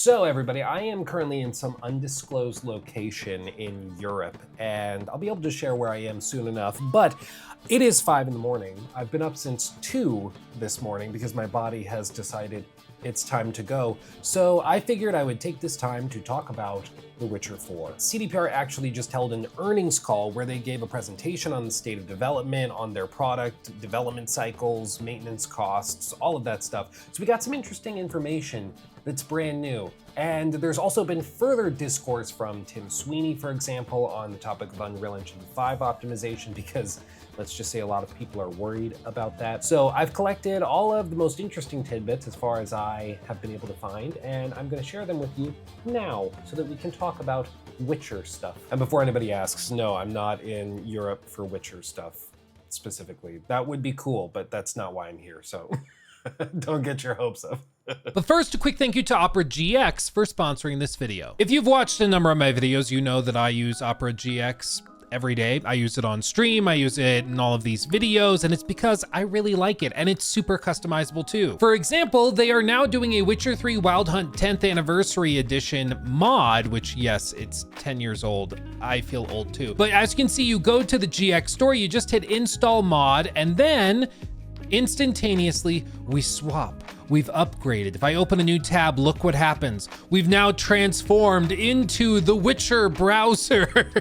So everybody, I am currently in some undisclosed location in Europe, and I'll be able to share where I am soon enough, but it is 5 in the morning. I've been up since 2 this morning because my body has decided it's time to go. So I figured I would take this time to talk about The Witcher 4. CD Projekt actually just held an earnings call where they gave a presentation on the state of development, on their product, development cycles, maintenance costs, all of that stuff. So we got some interesting information that's brand new. And there's also been further discourse from Tim Sweeney, for example, on the topic of Unreal Engine 5 optimization, because let's just say a lot of people are worried about that. So I've collected all of the most interesting tidbits as far as I have been able to find, and I'm gonna share them with you now so that we can talk about Witcher stuff. And before anybody asks, no, I'm not in Europe for Witcher stuff specifically. That would be cool, but that's not why I'm here, so don't get your hopes up. But first, a quick thank you to Opera GX for sponsoring this video. If you've watched a number of my videos, you know that I use Opera GX every day. I use it on stream, I use it in all of these videos, and it's because I really like it, and it's super customizable too. For example, they are now doing a Witcher 3 Wild Hunt 10th Anniversary Edition mod, which yes, it's 10 years old. I feel old too. But as you can see, you go to the GX store, you just hit install mod, and then instantaneously we swap. We've upgraded. If I open a new tab, look what happens. We've now transformed into the Witcher browser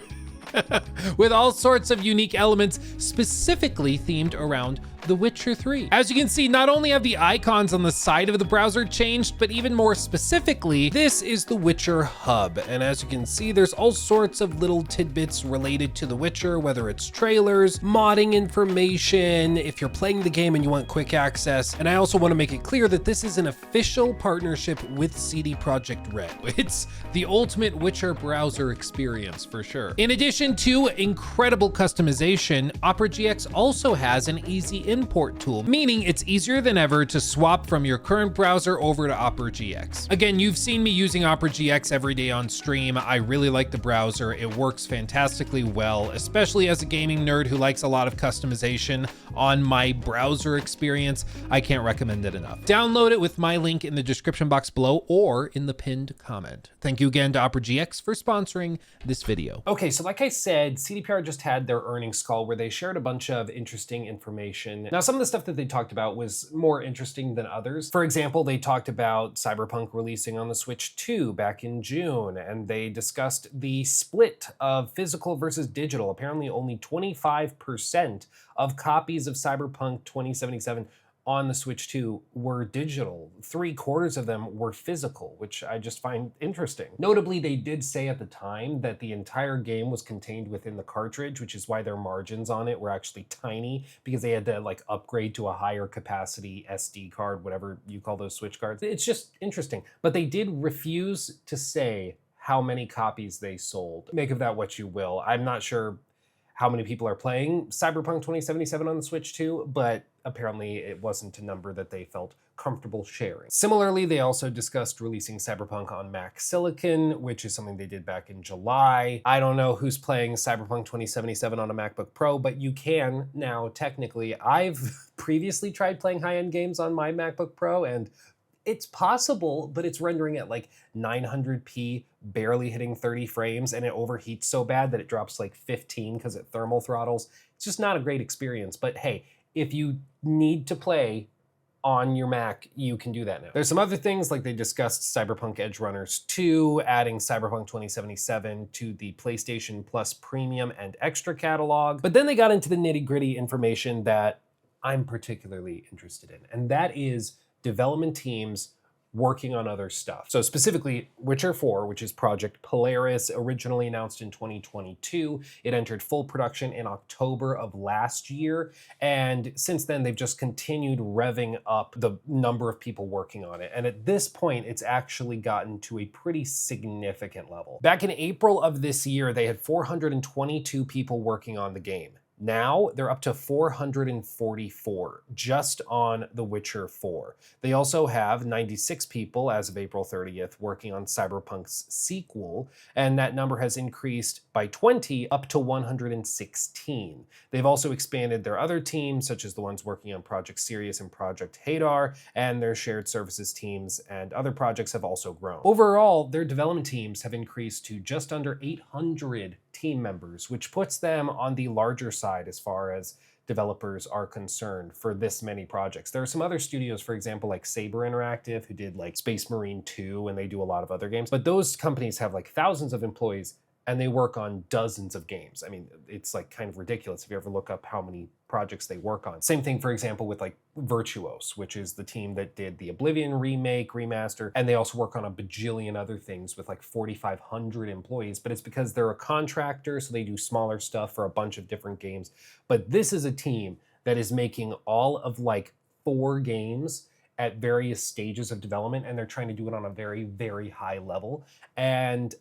with all sorts of unique elements specifically themed around The Witcher 3. As you can see, not only have the icons on the side of the browser changed, but even more specifically, this is the Witcher hub. And as you can see, there's all sorts of little tidbits related to The Witcher, whether it's trailers, modding information, if you're playing the game and you want quick access. And I also want to make it clear that this is an official partnership with CD Projekt Red. It's the ultimate Witcher browser experience for sure. In addition to incredible customization, Opera GX also has an easy import tool, meaning it's easier than ever to swap from your current browser over to Opera GX. Again, you've seen me using Opera GX every day on stream. I really like the browser. It works fantastically well, especially as a gaming nerd who likes a lot of customization on my browser experience. I can't recommend it enough. Download it with my link in the description box below or in the pinned comment. Thank you again to Opera GX for sponsoring this video. Okay, so like I said, CDPR just had their earnings call where they shared a bunch of interesting information. Now, some of the stuff that they talked about was more interesting than others. For example, they talked about Cyberpunk releasing on the Switch 2 back in June, and they discussed the split of physical versus digital. Apparently, only 25% of copies of Cyberpunk 2077 on the Switch 2 were digital. 3/4 of them were physical, which I just find interesting. Notably, they did say at the time that the entire game was contained within the cartridge, which is why their margins on it were actually tiny, because they had to like upgrade to a higher capacity SD card, whatever you call those Switch cards. It's just interesting. But they did refuse to say how many copies they sold. Make of that what you will. I'm not sure how many people are playing Cyberpunk 2077 on the Switch 2, but apparently it wasn't a number that they felt comfortable sharing. Similarly, they also discussed releasing Cyberpunk on Mac Silicon, which is something they did back in July. I don't know who's playing Cyberpunk 2077 on a MacBook Pro, but you can now technically. I've previously tried playing high-end games on my MacBook Pro, and it's possible, but it's rendering at like 900p, barely hitting 30 frames, and it overheats so bad that it drops like 15 because it thermal throttles. It's just not a great experience, but hey, if you need to play on your Mac, you can do that now. There's some other things, like they discussed Cyberpunk Edge Runners 2, adding Cyberpunk 2077 to the PlayStation Plus Premium and Extra catalog, but then they got into the nitty-gritty information that I'm particularly interested in, and that is development teams working on other stuff. So specifically, Witcher 4, which is Project Polaris, originally announced in 2022. It entered full production in October of last year. And since then, they've just continued revving up the number of people working on it. And at this point, it's actually gotten to a pretty significant level. Back in April of this year, they had 422 people working on the game. Now they're up to 444 just on The Witcher 4. They also have 96 people as of April 30th working on Cyberpunk's sequel, and that number has increased by 20 up to 116. They've also expanded their other teams, such as the ones working on Project Sirius and Project Hadar, and their shared services teams and other projects have also grown. Overall, their development teams have increased to just under 800 team members, which puts them on the larger side as far as developers are concerned for this many projects. There are some other studios, for example, like Saber Interactive, who did like Space Marine 2, and they do a lot of other games. But those companies have like thousands of employees, and they work on dozens of games. I mean, it's like kind of ridiculous if you ever look up how many projects they work on. Same thing, for example, with like Virtuos, which is the team that did the Oblivion remake, remaster, and they also work on a bajillion other things with like 4,500 employees, but it's because they're a contractor, so they do smaller stuff for a bunch of different games. But this is a team that is making all of like 4 games at various stages of development, and they're trying to do it on a very, very high level. And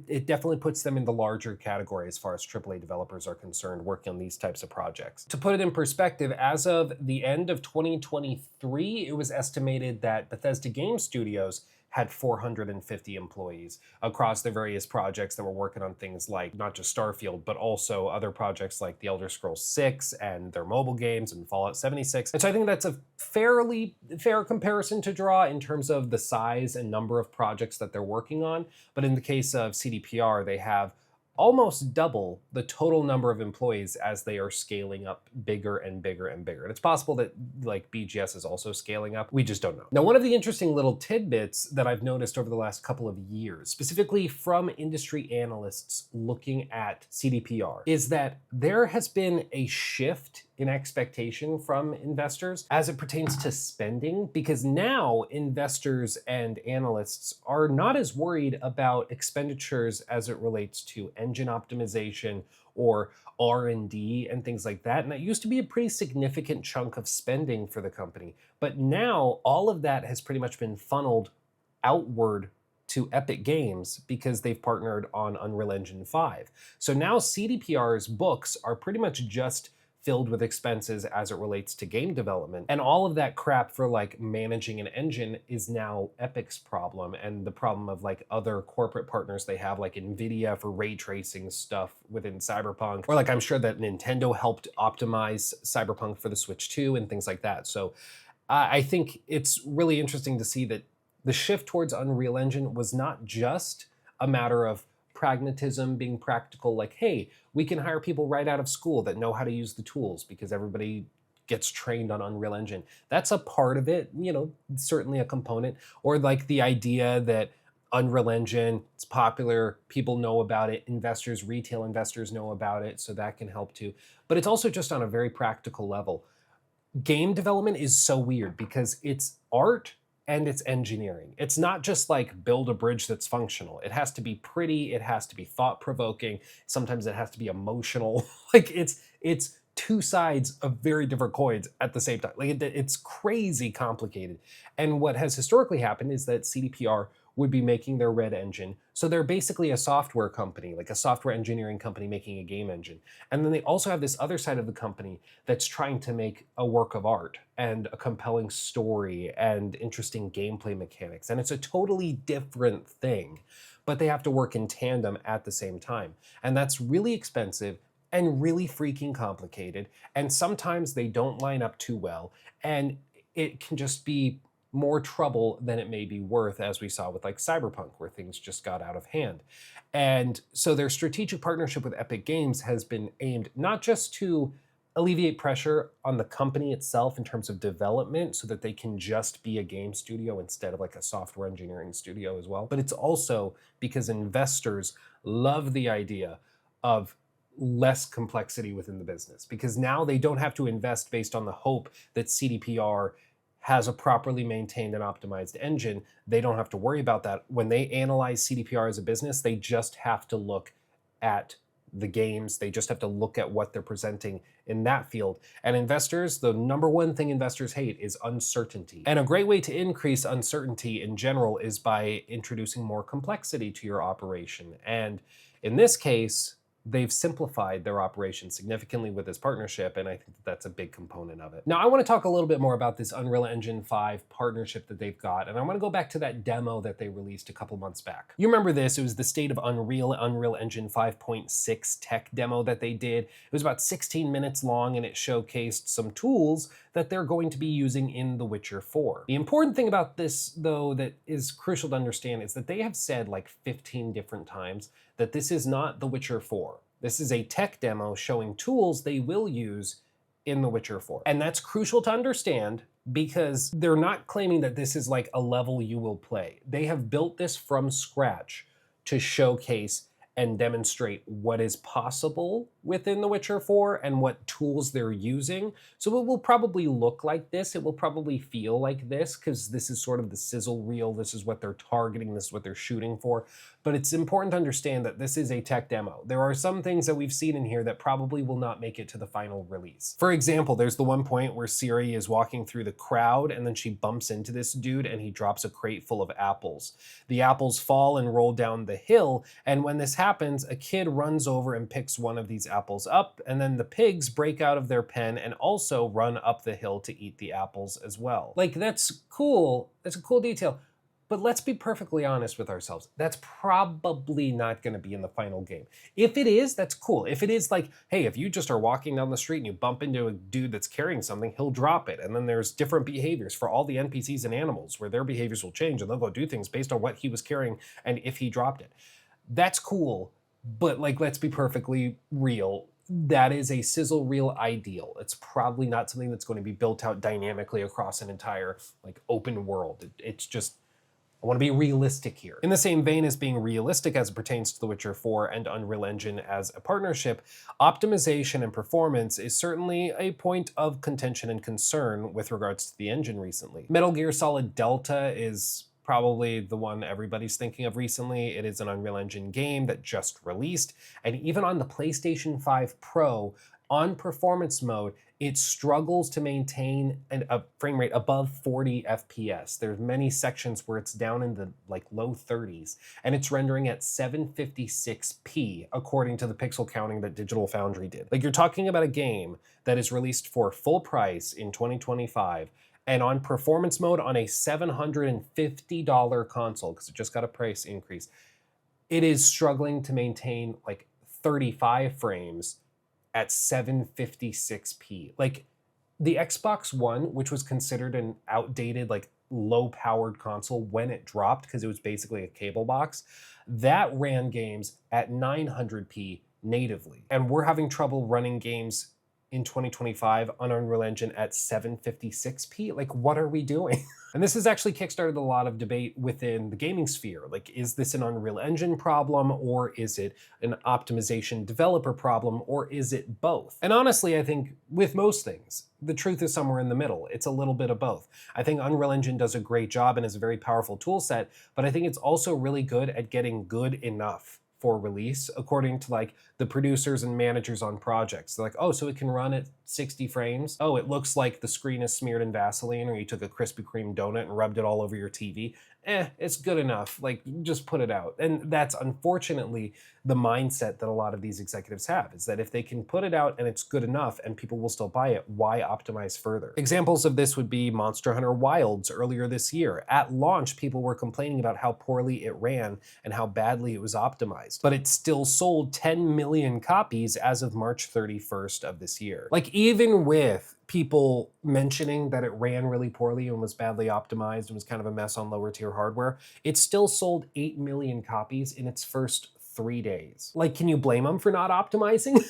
it definitely puts them in the larger category as far as AAA developers are concerned working on these types of projects. To put it in perspective, as of the end of 2023, it was estimated that Bethesda Game Studios had 450 employees across their various projects that were working on things like not just Starfield, but also other projects like The Elder Scrolls 6 and their mobile games and Fallout 76. And so I think that's a fairly fair comparison to draw in terms of the size and number of projects that they're working on. But in the case of CDPR, they have almost double the total number of employees as they are scaling up bigger and bigger and bigger. And it's possible that like BGS is also scaling up. We just don't know. Now, one of the interesting little tidbits that I've noticed over the last couple of years, specifically from industry analysts looking at CDPR, is that there has been a shift in expectation from investors as it pertains to spending, because now investors and analysts are not as worried about expenditures as it relates to engine optimization or R&D and things like that. And that used to be a pretty significant chunk of spending for the company. But now all of that has pretty much been funneled outward to Epic Games because they've partnered on Unreal Engine 5. So now CDPR's books are pretty much just filled with expenses as it relates to game development. And all of that crap for like managing an engine is now Epic's problem, and the problem of like other corporate partners they have, like Nvidia for ray tracing stuff within Cyberpunk, or like I'm sure that Nintendo helped optimize Cyberpunk for the Switch 2 and things like that. So I think it's really interesting to see that the shift towards Unreal Engine was not just a matter of pragmatism, being practical, like, hey, we can hire people right out of school that know how to use the tools because everybody gets trained on Unreal Engine. That's a part of it, you know, certainly a component. Or like the idea that Unreal Engine, it's popular, people know about it, investors, retail investors know about it, so that can help too. But it's also just on a very practical level. Game development is so weird because it's art and it's engineering. It's not just like build a bridge that's functional. It has to be pretty, it has to be thought-provoking, sometimes it has to be emotional. Like it's two sides of very different coins at the same time. Like it's crazy complicated. And what has historically happened is that CDPR would be making their Red engine. So they're basically a software company, like a software engineering company making a game engine. And then they also have this other side of the company that's trying to make a work of art and a compelling story and interesting gameplay mechanics. And it's a totally different thing, but they have to work in tandem at the same time. And that's really expensive and really freaking complicated. And sometimes they don't line up too well. And it can just be more trouble than it may be worth, as we saw with like Cyberpunk, where things just got out of hand. And so their strategic partnership with Epic Games has been aimed not just to alleviate pressure on the company itself in terms of development so that they can just be a game studio instead of like a software engineering studio as well, but it's also because investors love the idea of less complexity within the business, because now they don't have to invest based on the hope that CDPR has a properly maintained and optimized engine. They don't have to worry about that. When they analyze CDPR as a business, they just have to look at the games. They just have to look at what they're presenting in that field. And investors, the number one thing investors hate is uncertainty. And a great way to increase uncertainty in general is by introducing more complexity to your operation. And in this case, they've simplified their operation significantly with this partnership, and I think that that's a big component of it. Now, I want to talk a little bit more about this Unreal Engine 5 partnership that they've got, and I want to go back to that demo that they released a couple months back. You remember this, it was the State of Unreal Engine 5.6 tech demo that they did. It was about 16 minutes long, and it showcased some tools that they're going to be using in The Witcher 4. The important thing about this, though, that is crucial to understand is that they have said like 15 different times that this is not The Witcher 4. This is a tech demo showing tools they will use in The Witcher 4. And that's crucial to understand because they're not claiming that this is like a level you will play. They have built this from scratch to showcase and demonstrate what is possible within The Witcher 4 and what tools they're using. So it will probably look like this. It will probably feel like this because this is sort of the sizzle reel. This is what they're targeting. This is what they're shooting for. But it's important to understand that this is a tech demo. There are some things that we've seen in here that probably will not make it to the final release. For example, there's the one point where Ciri is walking through the crowd and then she bumps into this dude and he drops a crate full of apples. The apples fall and roll down the hill, and when this happens, a kid runs over and picks one of these apples up, and then the pigs break out of their pen and also run up the hill to eat the apples as well. Like, that's cool. That's a cool detail. But let's be perfectly honest with ourselves. That's probably not going to be in the final game. If it is, that's cool. If it is like, hey, if you just are walking down the street and you bump into a dude that's carrying something, he'll drop it. And then there's different behaviors for all the NPCs and animals where their behaviors will change and they'll go do things based on what he was carrying and if he dropped it. That's cool. But like, let's be perfectly real. That is a sizzle reel ideal. It's probably not something that's going to be built out dynamically across an entire like open world. It's just, I want to be realistic here. In the same vein as being realistic as it pertains to The Witcher 4 and Unreal Engine as a partnership, optimization and performance is certainly a point of contention and concern with regards to the engine recently. Metal Gear Solid Delta is probably the one everybody's thinking of recently. It is an Unreal Engine game that just released, and even on the PlayStation 5 Pro, on performance mode, it struggles to maintain a frame rate above 40 FPS. There's many sections where it's down in the like low 30s, and it's rendering at 756p, according to the pixel counting that Digital Foundry did. Like, you're talking about a game that is released for full price in 2025, and on performance mode on a $750 console, because it just got a price increase, it is struggling to maintain like 35 frames at 756p. Like, the Xbox One, which was considered an outdated, like low-powered console when it dropped because it was basically a cable box, that ran games at 900p natively. And we're having trouble running games in 2025 on Unreal Engine at 756p. Like, what are we doing? And this has actually kickstarted a lot of debate within the gaming sphere. Like, is this an Unreal Engine problem, or is it an optimization developer problem, or is it both? And honestly, I think with most things, the truth is somewhere in the middle. It's a little bit of both. I think Unreal Engine does a great job and is a very powerful tool set, but I think it's also really good at getting good enough for release, according to like the producers and managers on projects. They're like, oh, so it can run at 60 frames. Oh, it looks like the screen is smeared in Vaseline, or you took a Krispy Kreme donut and rubbed it all over your TV. It's good enough. Like, just put it out. And that's unfortunately the mindset that a lot of these executives have, is that if they can put it out and it's good enough and people will still buy it, why optimize further? Examples of this would be Monster Hunter Wilds earlier this year. At launch, people were complaining about how poorly it ran and how badly it was optimized, but it still sold 10 million copies as of March 31st of this year. Like, even with people mentioning that it ran really poorly and was badly optimized and was kind of a mess on lower tier hardware, it still sold 8 million copies in its first 3 days. Like, can you blame them for not optimizing?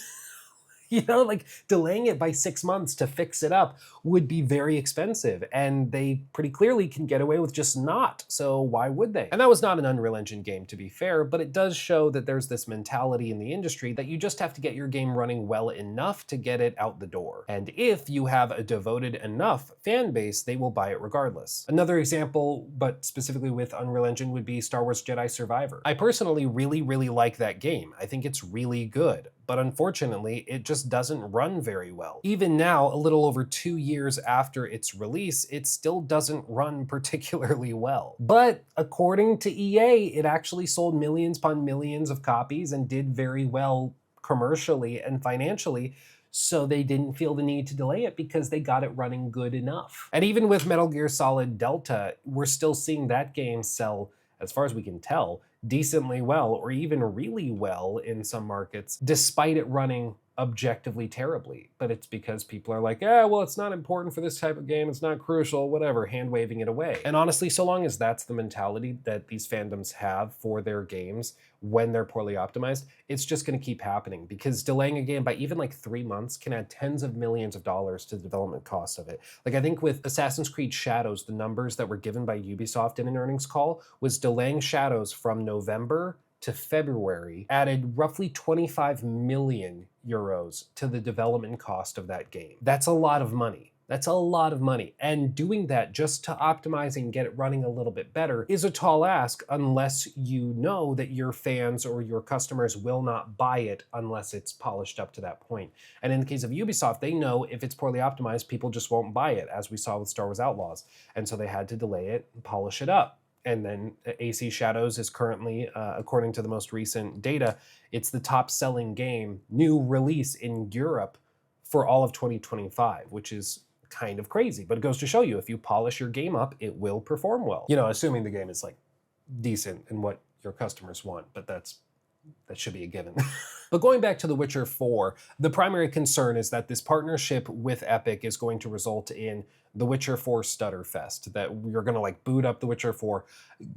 You know, like, delaying it by 6 months to fix it up would be very expensive, and they pretty clearly can get away with just not, so why would they? And that was not an Unreal Engine game, to be fair, but it does show that there's this mentality in the industry that you just have to get your game running well enough to get it out the door. And if you have a devoted enough fan base, they will buy it regardless. Another example, but specifically with Unreal Engine, would be Star Wars Jedi Survivor. I personally really like that game. I think it's really good, but unfortunately, it just doesn't run very well. Even now, a little over 2 years after its release, it still doesn't run particularly well. But according to EA, it actually sold millions upon millions of copies and did very well commercially and financially, so they didn't feel the need to delay it because they got it running good enough. And even with Metal Gear Solid Delta, we're still seeing that game sell, as far as we can tell, decently well, or even really well in some markets, despite it running objectively terribly. But it's because people are like, well, it's not important for this type of game, it's not crucial, whatever, hand waving it away. And honestly, so long as that's the mentality that these fandoms have for their games when they're poorly optimized, it's just gonna keep happening, because delaying a game by even like 3 months can add tens of millions of dollars to the development costs of it. Like, I think with Assassin's Creed Shadows, the numbers that were given by Ubisoft in an earnings call was delaying Shadows from November to February added roughly 25 million euros to the development cost of that game. That's a lot of money. That's a lot of money. And doing that just to optimize and get it running a little bit better is a tall ask, unless you know that your fans or your customers will not buy it unless it's polished up to that point. And in the case of Ubisoft, they know if it's poorly optimized, people just won't buy it, as we saw with Star Wars Outlaws. And so they had to delay it and polish it up. And then AC Shadows is currently, according to the most recent data, it's the top selling game, new release in Europe for all of 2025, which is kind of crazy. But it goes to show you, if you polish your game up, it will perform well. You know, assuming the game is like decent and what your customers want, but that should be a given. But going back to The Witcher 4, the primary concern is that this partnership with Epic is going to result in The Witcher 4 Stutterfest, that you're going to like boot up The Witcher 4,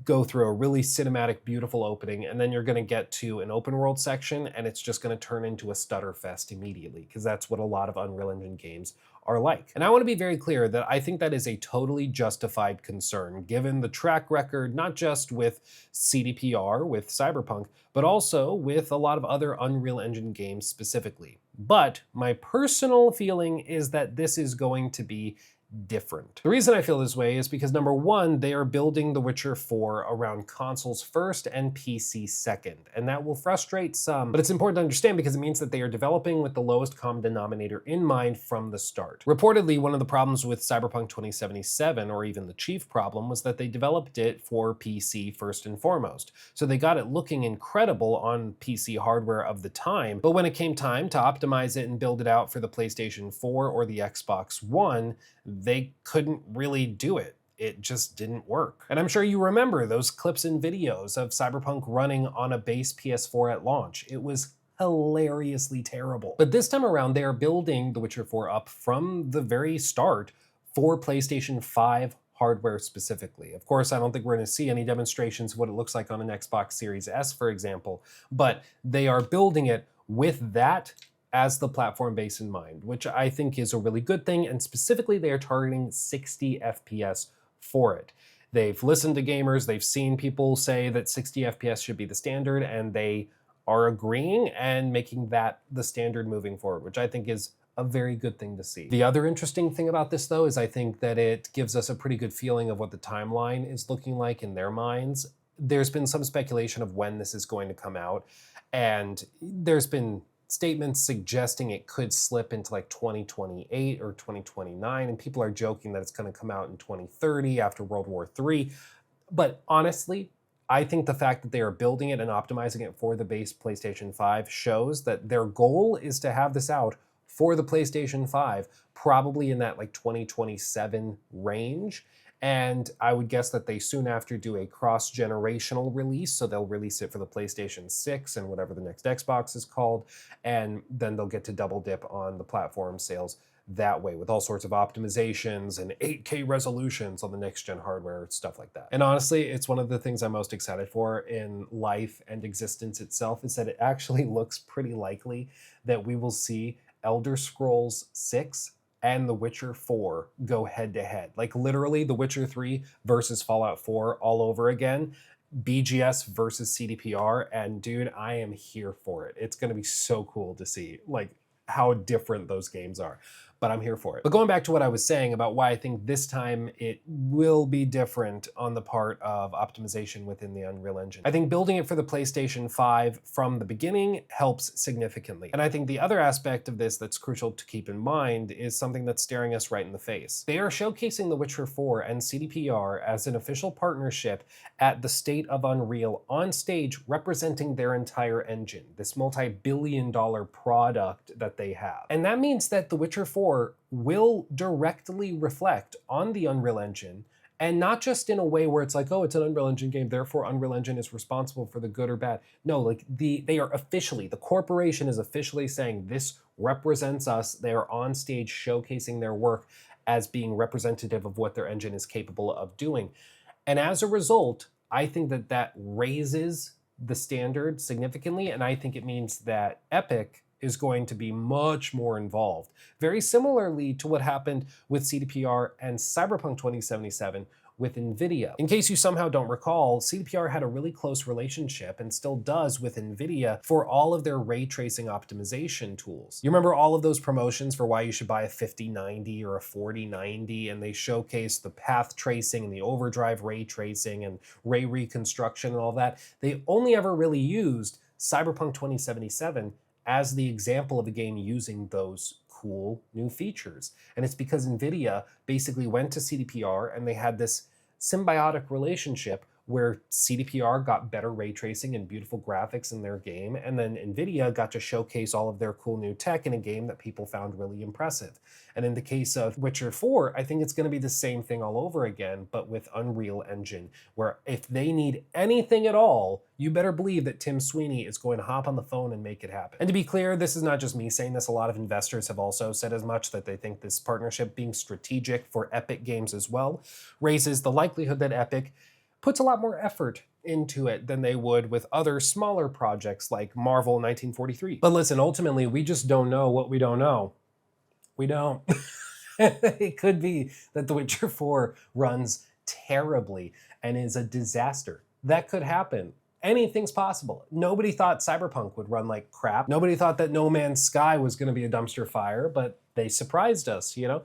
go through a really cinematic, beautiful opening, and then you're going to get to an open world section, and it's just going to turn into a Stutterfest immediately, because that's what a lot of Unreal Engine games are like. And I want to be very clear that I think that is a totally justified concern, given the track record, not just with CDPR, with Cyberpunk, but also with a lot of other Unreal Engine games specifically. But my personal feeling is that this is going to be different. The reason I feel this way is because, number one, they are building The Witcher 4 around consoles first and PC second, and that will frustrate some, but it's important to understand because it means that they are developing with the lowest common denominator in mind from the start. Reportedly, one of the problems with Cyberpunk 2077, or even the chief problem, was that they developed it for PC first and foremost. So they got it looking incredible on PC hardware of the time, but when it came time to optimize it and build it out for the PlayStation 4 or the Xbox One, they couldn't really do it. It just didn't work. And I'm sure you remember those clips and videos of Cyberpunk running on a base PS4 at launch. It was hilariously terrible. But this time around, they are building The Witcher 4 up from the very start for PlayStation 5 hardware specifically. Of course, I don't think we're going to see any demonstrations of what it looks like on an Xbox Series S, for example, but they are building it with that as the platform base in mind, which I think is a really good thing, and specifically they are targeting 60 FPS for it. They've listened to gamers, they've seen people say that 60 FPS should be the standard, and they are agreeing and making that the standard moving forward, which I think is a very good thing to see. The other interesting thing about this, though, is I think that it gives us a pretty good feeling of what the timeline is looking like in their minds. There's been some speculation of when this is going to come out, and there's been statements suggesting it could slip into like 2028 or 2029, and people are joking that it's going to come out in 2030 after World War III. But honestly, I think the fact that they are building it and optimizing it for the base PlayStation 5 shows that their goal is to have this out for the PlayStation 5, probably in that like 2027 range. And I would guess that they soon after do a cross-generational release, so they'll release it for the PlayStation 6 and whatever the next Xbox is called, and then they'll get to double dip on the platform sales that way with all sorts of optimizations and 8K resolutions on the next-gen hardware, stuff like that. And honestly, it's one of the things I'm most excited for in life and existence itself, is that it actually looks pretty likely that we will see Elder Scrolls 6 and The Witcher 4 go head to head. Like literally The Witcher 3 versus Fallout 4 all over again, BGS versus CDPR, and dude, I am here for it. It's gonna be so cool to see like how different those games are. but I'm here for it. But going back to what I was saying about why I think this time it will be different on the part of optimization within the Unreal Engine. I think building it for the PlayStation 5 from the beginning helps significantly. And I think the other aspect of this that's crucial to keep in mind is something that's staring us right in the face. They are showcasing The Witcher 4 and CDPR as an official partnership at the State of Unreal on stage, representing their entire engine, this multi-billion-dollar product that they have. And that means that The Witcher 4 will directly reflect on the Unreal Engine, and not just in a way where it's like, oh, it's an Unreal Engine game, therefore Unreal Engine is responsible for the good or bad. No, like they are officially, the corporation is officially saying this represents us. They are on stage showcasing their work as being representative of what their engine is capable of doing. And as a result, I think that that raises the standard significantly, and I think it means that Epic is going to be much more involved. Very similarly to what happened with CDPR and Cyberpunk 2077 with NVIDIA. In case you somehow don't recall, CDPR had a really close relationship, and still does, with NVIDIA for all of their ray tracing optimization tools. You remember all of those promotions for why you should buy a 5090 or a 4090, and they showcase the path tracing and the overdrive ray tracing and ray reconstruction and all that. They only ever really used Cyberpunk 2077 as the example of a game using those cool new features. And it's because NVIDIA basically went to CDPR and they had this symbiotic relationship where CDPR got better ray tracing and beautiful graphics in their game, and then NVIDIA got to showcase all of their cool new tech in a game that people found really impressive. And in the case of Witcher 4, I think it's going to be the same thing all over again, but with Unreal Engine, where if they need anything at all, you better believe that Tim Sweeney is going to hop on the phone and make it happen. And to be clear, this is not just me saying this. A lot of investors have also said as much, that they think this partnership being strategic for Epic Games as well raises the likelihood that Epic puts a lot more effort into it than they would with other smaller projects like Marvel 1943. But listen, ultimately, we just don't know what we don't know. We don't. It could be that The Witcher 4 runs terribly and is a disaster. That could happen. Anything's possible. Nobody thought Cyberpunk would run like crap. Nobody thought that No Man's Sky was going to be a dumpster fire, but they surprised us, you know?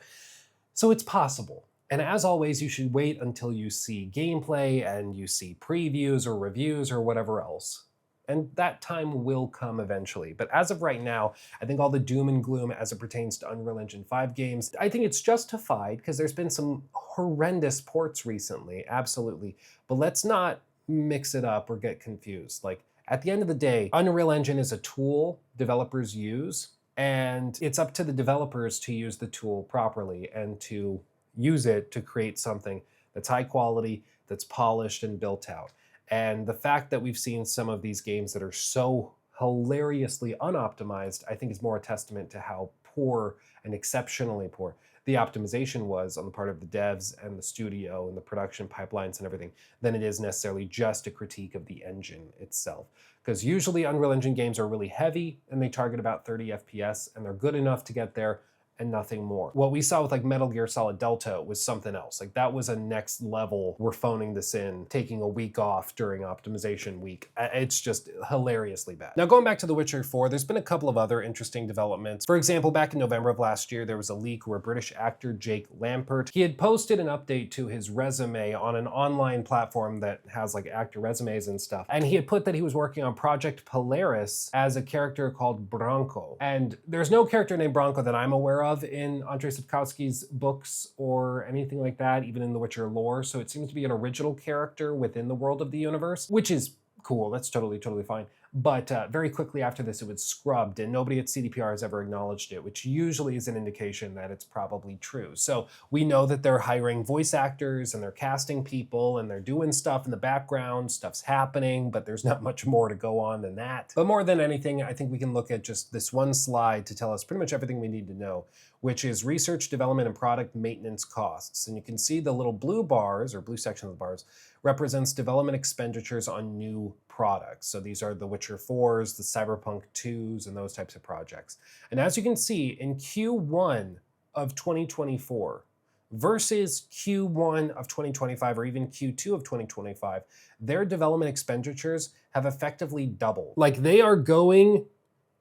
So it's possible. And as always, you should wait until you see gameplay and you see previews or reviews or whatever else. And that time will come eventually. But as of right now, I think all the doom and gloom as it pertains to Unreal Engine 5 games, I think it's justified because there's been some horrendous ports recently, absolutely. But let's not mix it up or get confused. Like, at the end of the day, Unreal Engine is a tool developers use, and it's up to the developers to use the tool properly and to use it to create something that's high quality, that's polished and built out. And the fact that we've seen some of these games that are so hilariously unoptimized, I think is more a testament to how poor and exceptionally poor the optimization was on the part of the devs and the studio and the production pipelines and everything, than it is necessarily just a critique of the engine itself. Because usually Unreal Engine games are really heavy and they target about 30 FPS, and they're good enough to get there and nothing more. What we saw with like Metal Gear Solid Delta was something else. Like, that was a next level, we're phoning this in, taking a week off during optimization week. It's just hilariously bad. Now, going back to The Witcher 4, there's been a couple of other interesting developments. For example, back in November of last year, there was a leak where British actor Jake Lampert, he had posted an update to his resume on an online platform that has like actor resumes and stuff. And he had put that he was working on Project Polaris as a character called Branko. And there's no character named Branko that I'm aware of in Andrzej Sapkowski's books or anything like that, even in the Witcher lore. So it seems to be an original character within the world of the universe, which is cool. That's totally fine. But very quickly after this, it was scrubbed, and nobody at CDPR has ever acknowledged it, which usually is an indication that it's probably true. So we know that they're hiring voice actors and they're casting people and they're doing stuff in the background, stuff's happening, but there's not much more to go on than that. But more than anything, I think we can look at just this one slide to tell us pretty much everything we need to know, which is research, development, and product maintenance costs. And you can see the little blue bars, or blue section of the bars, represents development expenditures on new products. So these are the Witcher 4s, the Cyberpunk 2s, and those types of projects. And as you can see, in Q1 of 2024 versus Q1 of 2025, or even Q2 of 2025, their development expenditures have effectively doubled. Like, they are going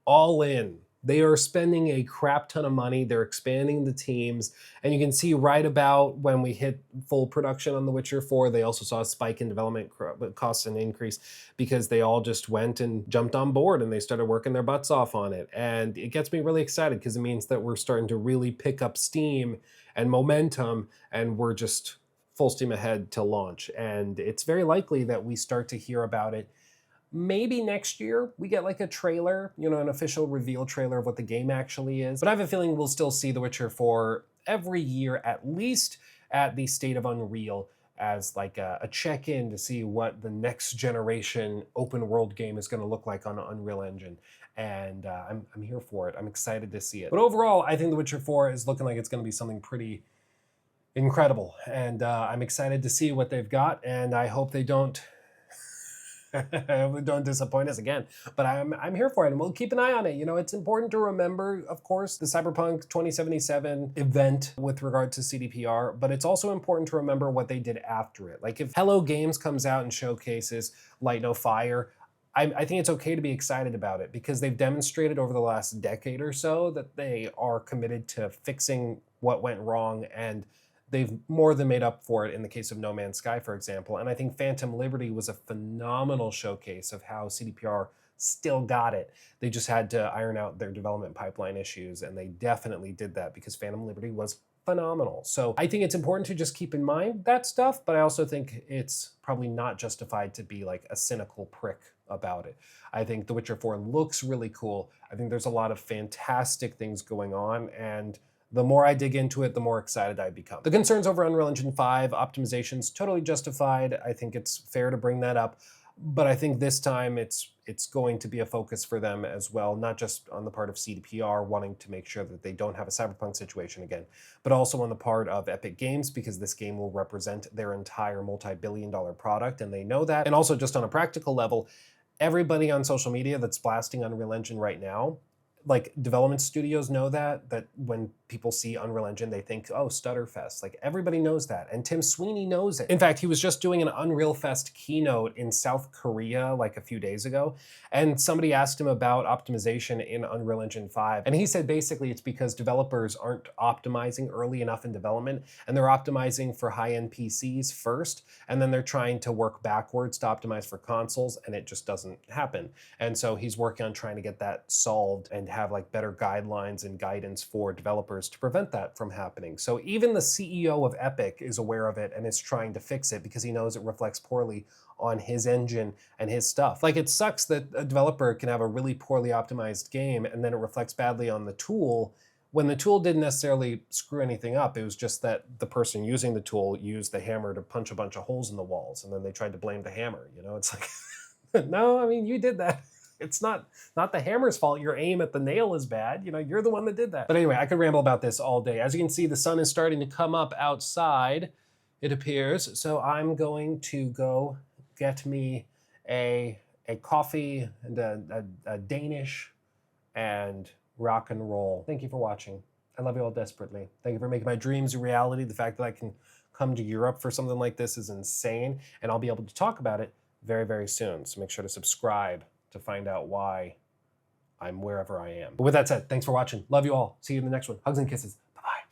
all in. They are spending a crap ton of money. They're expanding the teams. And you can see right about when we hit full production on The Witcher 4, they also saw a spike in development costs and increase because they all just went and jumped on board and they started working their butts off on it. And it gets me really excited because it means that we're starting to really pick up steam and momentum, and we're just full steam ahead to launch. And it's very likely that we start to hear about it. Maybe next year we get like a trailer, you know, an official reveal trailer of what the game actually is. But I have a feeling we'll still see The Witcher 4 every year, at least at the State of Unreal, as like a check-in to see what the next generation open world game is going to look like on Unreal Engine. And I'm here for it. I'm excited to see it. But overall, I think The Witcher 4 is looking like it's going to be something pretty incredible. And I'm excited to see what they've got, and I hope they don't don't disappoint us again. But I'm here for it, and we'll keep an eye on it. You know, it's important to remember, of course, the Cyberpunk 2077 event with regard to CDPR, but it's also important to remember what they did after it. Like if Hello Games comes out and showcases Light No Fire, I think it's okay to be excited about it because they've demonstrated over the last decade or so that they are committed to fixing what went wrong, and they've more than made up for it in the case of No Man's Sky, for example. And I think Phantom Liberty was a phenomenal showcase of how CDPR still got it. They just had to iron out their development pipeline issues, and they definitely did that because Phantom Liberty was phenomenal. So I think it's important to just keep in mind that stuff, but I also think it's probably not justified to be like a cynical prick about it. I think The Witcher 4 looks really cool. I think there's a lot of fantastic things going on, and the more I dig into it, the more excited I become. The concerns over Unreal Engine 5 optimization's totally justified. I think it's fair to bring that up, but I think this time it's going to be a focus for them as well, not just on the part of CDPR wanting to make sure that they don't have a Cyberpunk situation again, but also on the part of Epic Games, because this game will represent their entire multi-billion-dollar product, and they know that. And also just on a practical level, everybody on social media that's blasting Unreal Engine right now, like development studios know that when people see Unreal Engine, they think, oh, Stutterfest. Like everybody knows that. And Tim Sweeney knows it. In fact, he was just doing an Unreal Fest keynote in South Korea like a few days ago. And somebody asked him about optimization in Unreal Engine 5. And he said basically it's because developers aren't optimizing early enough in development, and they're optimizing for high-end PCs first, and then they're trying to work backwards to optimize for consoles, and it just doesn't happen. And so he's working on trying to get that solved and have like better guidelines and guidance for developers to prevent that from happening. So even the CEO of Epic is aware of it and is trying to fix it because he knows it reflects poorly on his engine and his stuff. Like it sucks that a developer can have a really poorly optimized game and then it reflects badly on the tool when the tool didn't necessarily screw anything up. It was just that the person using the tool used the hammer to punch a bunch of holes in the walls, and then they tried to blame the hammer. You know, it's like, no, I mean, you did that. It's not the hammer's fault. Your aim at the nail is bad. You know, you're the one that did that. But anyway, I could ramble about this all day. As you can see, the sun is starting to come up outside, it appears. So I'm going to go get me a coffee and a Danish and rock and roll. Thank you for watching. I love you all desperately. Thank you for making my dreams a reality. The fact that I can come to Europe for something like this is insane, and I'll be able to talk about it very, very soon. So make sure to subscribe to find out why I'm wherever I am. But with that said, thanks for watching. Love you all. See you in the next one. Hugs and kisses.